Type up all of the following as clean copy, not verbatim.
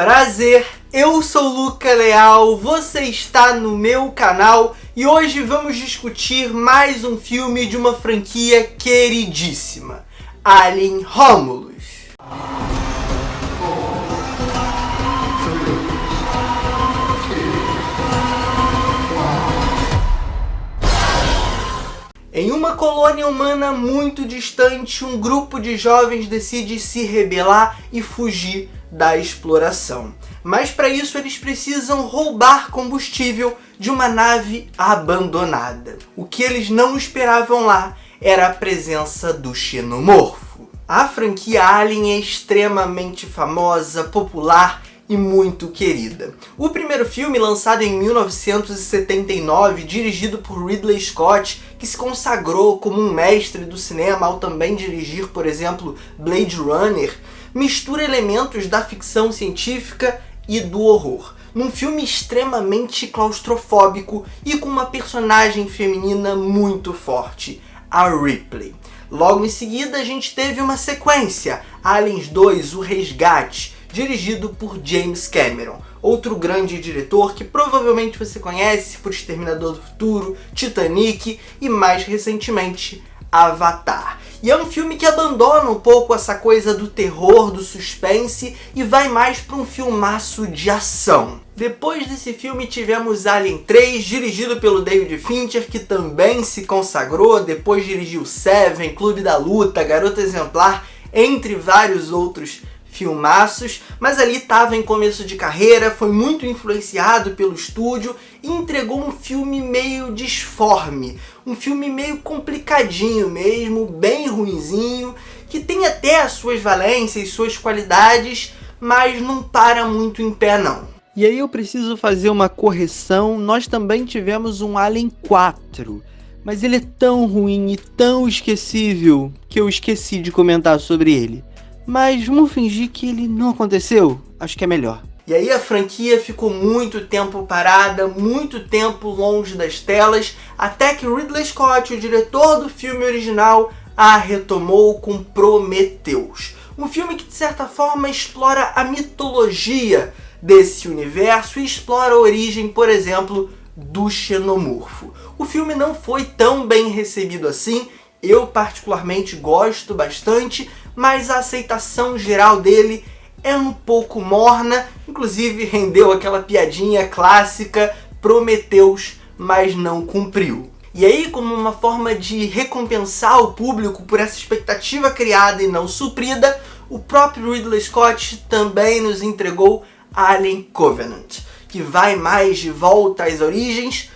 Prazer, eu sou Luca Leal, você está no meu canal e hoje vamos discutir mais um filme de uma franquia queridíssima, Alien Romulus. Em uma colônia humana muito distante, um grupo de jovens decide se rebelar e fugir da exploração. Mas para isso eles precisam roubar combustível de uma nave abandonada. O que eles não esperavam lá era a presença do xenomorfo. A franquia Alien é extremamente famosa, popular e muito querida. O primeiro filme, lançado em 1979, dirigido por Ridley Scott, que se consagrou como um mestre do cinema ao também dirigir, por exemplo, Blade Runner, mistura elementos da ficção científica e do horror, num filme extremamente claustrofóbico e com uma personagem feminina muito forte, a Ripley. Logo em seguida a gente teve uma sequência, Aliens 2, O Resgate, dirigido por James Cameron, outro grande diretor que provavelmente você conhece por Exterminador do Futuro, Titanic e mais recentemente Avatar. E é um filme que abandona um pouco essa coisa do terror, do suspense e vai mais para um filmaço de ação. Depois desse filme tivemos Alien 3, dirigido pelo David Fincher, que também se consagrou, depois dirigiu Seven, Clube da Luta, Garota Exemplar, entre vários outros filmaços, mas ali estava em começo de carreira, foi muito influenciado pelo estúdio e entregou um filme meio disforme, um filme meio complicadinho mesmo, bem ruinzinho, que tem até as suas valências, suas qualidades, mas não para muito em pé não. E aí eu preciso fazer uma correção, nós também tivemos um Alien 4, mas ele é tão ruim e tão esquecível que eu esqueci de comentar sobre ele. Mas vamos fingir que ele não aconteceu, acho que é melhor. E aí a franquia ficou muito tempo parada, muito tempo longe das telas, até que Ridley Scott, o diretor do filme original, a retomou com Prometheus. Um filme que de certa forma explora a mitologia desse universo e explora a origem, por exemplo, do xenomorfo. O filme não foi tão bem recebido assim, eu particularmente gosto bastante, mas a aceitação geral dele é um pouco morna, inclusive rendeu aquela piadinha clássica, Prometheus, mas não cumpriu. E aí, como uma forma de recompensar o público por essa expectativa criada e não suprida, o próprio Ridley Scott também nos entregou Alien Covenant, que vai mais de volta às origens,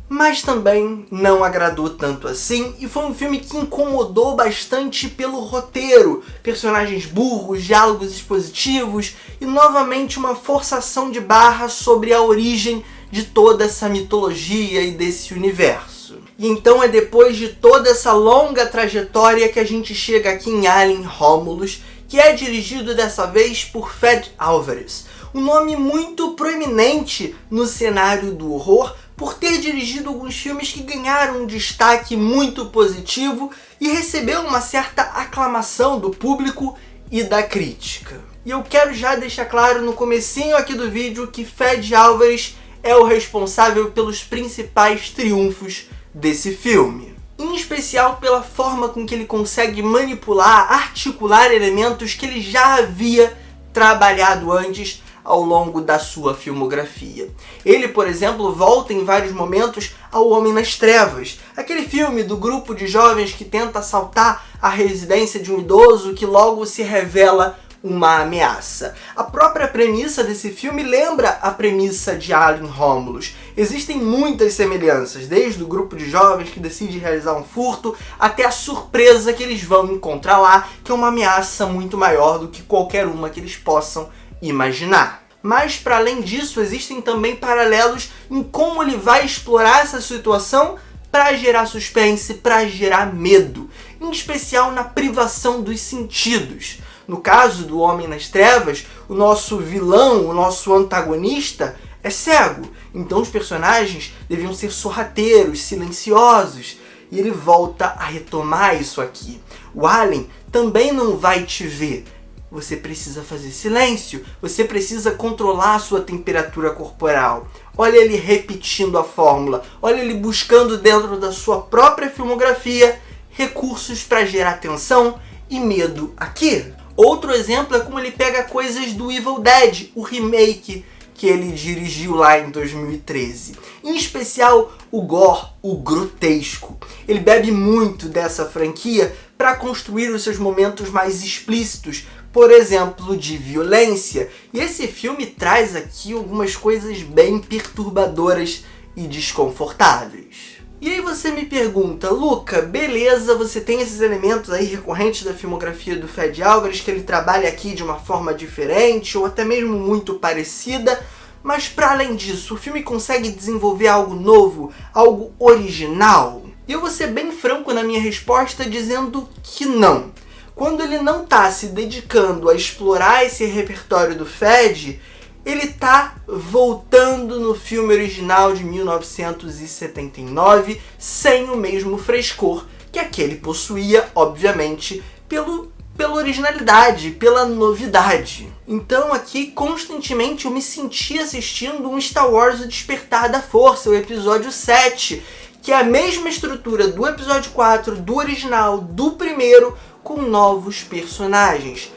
mas também não agradou tanto assim, e foi um filme que incomodou bastante pelo roteiro, personagens burros, diálogos expositivos e novamente uma forçação de barra sobre a origem de toda essa mitologia e desse universo. E então é depois de toda essa longa trajetória que a gente chega aqui em Alien Romulus, que é dirigido dessa vez por Fede Alvarez, um nome muito proeminente no cenário do horror, por ter dirigido alguns filmes que ganharam um destaque muito positivo e recebeu uma certa aclamação do público e da crítica. E eu quero já deixar claro no comecinho aqui do vídeo que Fede Alvarez é o responsável pelos principais triunfos desse filme. Em especial pela forma com que ele consegue manipular, articular elementos que ele já havia trabalhado antes ao longo da sua filmografia. Ele, por exemplo, volta em vários momentos ao Homem nas Trevas, aquele filme do grupo de jovens que tenta assaltar a residência de um idoso que logo se revela uma ameaça. A própria premissa desse filme lembra a premissa de Alien Romulus. Existem muitas semelhanças, desde o grupo de jovens que decide realizar um furto, até a surpresa que eles vão encontrar lá, que é uma ameaça muito maior do que qualquer uma que eles possam imaginar. Mas para além disso, existem também paralelos em como ele vai explorar essa situação para gerar suspense, para gerar medo, em especial na privação dos sentidos. No caso do Homem nas Trevas, o nosso vilão, o nosso antagonista, é cego, então os personagens deviam ser sorrateiros, silenciosos, e ele volta a retomar isso aqui. O Alien também não vai te ver, você precisa fazer silêncio, você precisa controlar a sua temperatura corporal. Olha ele repetindo a fórmula, olha ele buscando dentro da sua própria filmografia recursos para gerar tensão e medo aqui. Outro exemplo é como ele pega coisas do Evil Dead, o remake que ele dirigiu lá em 2013. Em especial o gore, o grotesco. Ele bebe muito dessa franquia para construir os seus momentos mais explícitos, por exemplo, de violência. E esse filme traz aqui algumas coisas bem perturbadoras e desconfortáveis. E aí você me pergunta, Luca, beleza, você tem esses elementos aí recorrentes da filmografia do Fede Álvares, que ele trabalha aqui de uma forma diferente, ou até mesmo muito parecida, mas para além disso, o filme consegue desenvolver algo novo, algo original? E eu vou ser bem franco na minha resposta dizendo que não. Quando ele não está se dedicando a explorar esse repertório do Fede, ele está voltando no filme original de 1979 sem o mesmo frescor que aquele possuía, obviamente, pela originalidade, pela novidade. Então aqui, constantemente, eu me senti assistindo um Star Wars O Despertar da Força, o episódio 7, que é a mesma estrutura do episódio 4, do original, do primeiro, com novos personagens.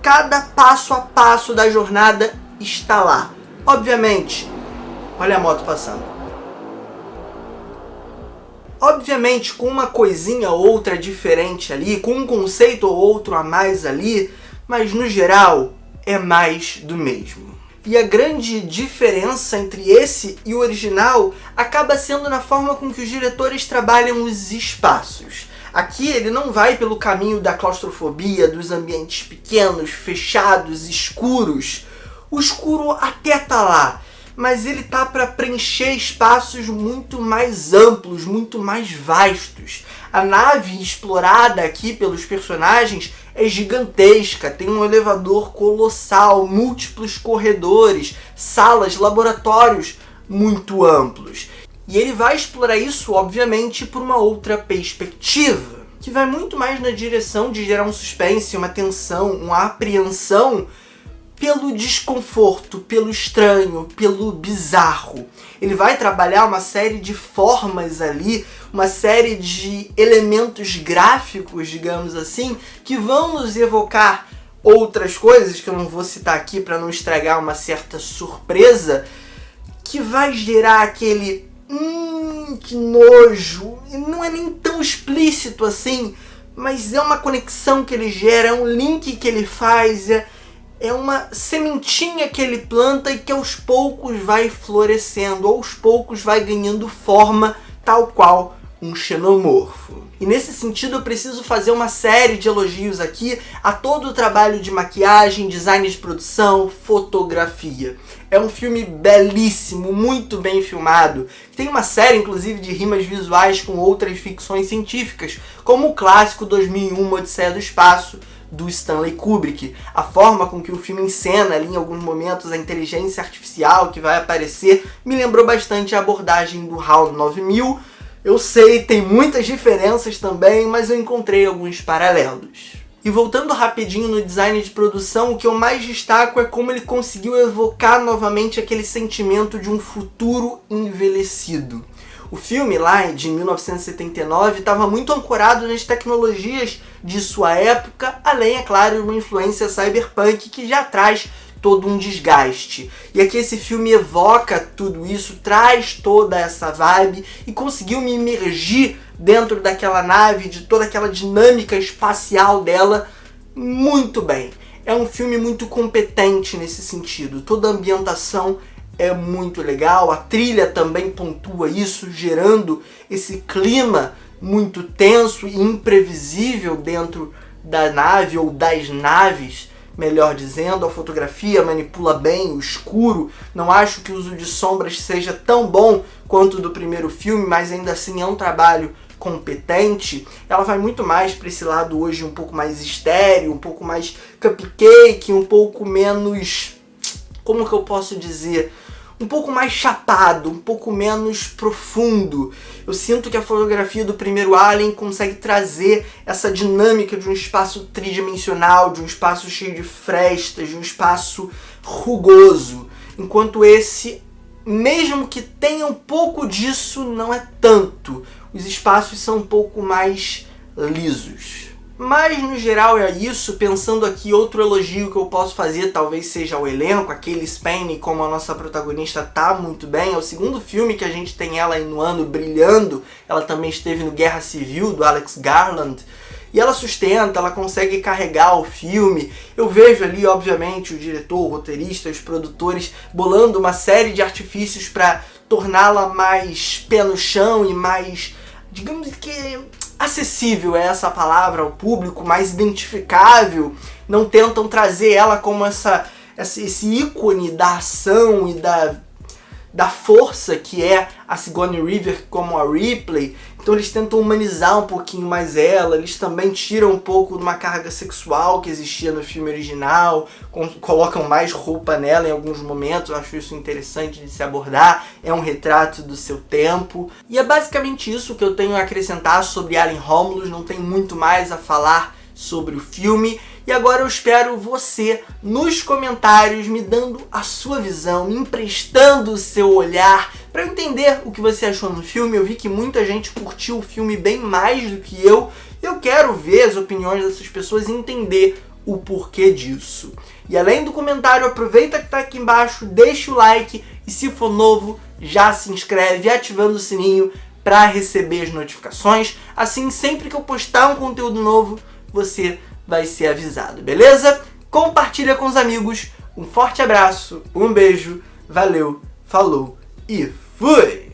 Cada passo a passo da jornada está lá. Obviamente, olha a moto passando. Obviamente, com uma coisinha ou outra diferente ali, com um conceito ou outro a mais ali, mas no geral é mais do mesmo. E a grande diferença entre esse e o original acaba sendo na forma com que os diretores trabalham os espaços. Aqui ele não vai pelo caminho da claustrofobia, dos ambientes pequenos, fechados, escuros. O escuro até tá lá, mas ele tá para preencher espaços muito mais amplos, muito mais vastos. A nave explorada aqui pelos personagens é gigantesca, tem um elevador colossal, múltiplos corredores, salas, laboratórios muito amplos. E ele vai explorar isso, obviamente, por uma outra perspectiva, que vai muito mais na direção de gerar um suspense, uma tensão, uma apreensão pelo desconforto, pelo estranho, pelo bizarro. Ele vai trabalhar uma série de formas ali, uma série de elementos gráficos, digamos assim, que vão nos evocar outras coisas, que eu não vou citar aqui para não estragar uma certa surpresa, que vai gerar aquele que nojo. E não é nem tão explícito assim, mas é uma conexão que ele gera, é um link que ele faz, é uma sementinha que ele planta e que aos poucos vai florescendo, aos poucos vai ganhando forma, tal qual um xenomorfo. E nesse sentido eu preciso fazer uma série de elogios aqui a todo o trabalho de maquiagem, design de produção, fotografia. É um filme belíssimo, muito bem filmado. Tem uma série, inclusive, de rimas visuais com outras ficções científicas, como o clássico 2001, Odisseia do Espaço, do Stanley Kubrick. A forma com que o filme encena ali em alguns momentos a inteligência artificial que vai aparecer me lembrou bastante a abordagem do HAL 9000. Eu sei, tem muitas diferenças também, mas eu encontrei alguns paralelos. E voltando rapidinho no design de produção, o que eu mais destaco é como ele conseguiu evocar novamente aquele sentimento de um futuro envelhecido. O filme lá de 1979 estava muito ancorado nas tecnologias de sua época, além, é claro, de uma influência cyberpunk que já traz todo um desgaste. E aqui esse filme evoca tudo isso, traz toda essa vibe e conseguiu me imergir dentro daquela nave, de toda aquela dinâmica espacial dela, muito bem. É um filme muito competente nesse sentido, toda a ambientação é muito legal, a trilha também pontua isso, gerando esse clima muito tenso e imprevisível dentro da nave ou das naves, melhor dizendo. A fotografia manipula bem o escuro, não acho que o uso de sombras seja tão bom quanto o do primeiro filme, mas ainda assim é um trabalho competente. Ela vai muito mais para esse lado hoje um pouco mais estéreo, um pouco mais cupcake, um pouco menos, como que eu posso dizer, um pouco mais chapado, um pouco menos profundo. Eu sinto que a fotografia do primeiro Alien consegue trazer essa dinâmica de um espaço tridimensional, de um espaço cheio de frestas, de um espaço rugoso, enquanto esse, mesmo que tenha um pouco disso, não é tanto. Os espaços são um pouco mais lisos. Mas no geral é isso. Pensando aqui, outro elogio que eu posso fazer talvez seja o elenco. A Cailee Spaeny, como a nossa protagonista, tá muito bem. É o segundo filme que a gente tem ela aí no ano brilhando. Ela também esteve no Guerra Civil, do Alex Garland. E ela sustenta, ela consegue carregar o filme. Eu vejo ali, obviamente, o diretor, o roteirista, os produtores bolando uma série de artifícios para torná-la mais pé no chão e mais, digamos que, acessível é essa palavra ao público, mais identificável. Não tentam trazer ela como esse ícone da ação e da força que é a Sigourney Weaver como a Ripley. Então eles tentam humanizar um pouquinho mais ela, eles também tiram um pouco de uma carga sexual que existia no filme original, colocam mais roupa nela em alguns momentos. Eu acho isso interessante de se abordar, é um retrato do seu tempo. E é basicamente isso que eu tenho a acrescentar sobre Alien Romulus, não tem muito mais a falar sobre o filme. E agora eu espero você nos comentários me dando a sua visão, me emprestando o seu olhar para eu entender o que você achou no filme. Eu vi que muita gente curtiu o filme bem mais do que eu. Eu quero ver as opiniões dessas pessoas e entender o porquê disso. E além do comentário, aproveita que tá aqui embaixo, deixa o like e se for novo, já se inscreve ativando o sininho para receber as notificações. Assim, sempre que eu postar um conteúdo novo, você vai ser avisado, beleza? Compartilha com os amigos. Um forte abraço, um beijo, valeu, falou e fui!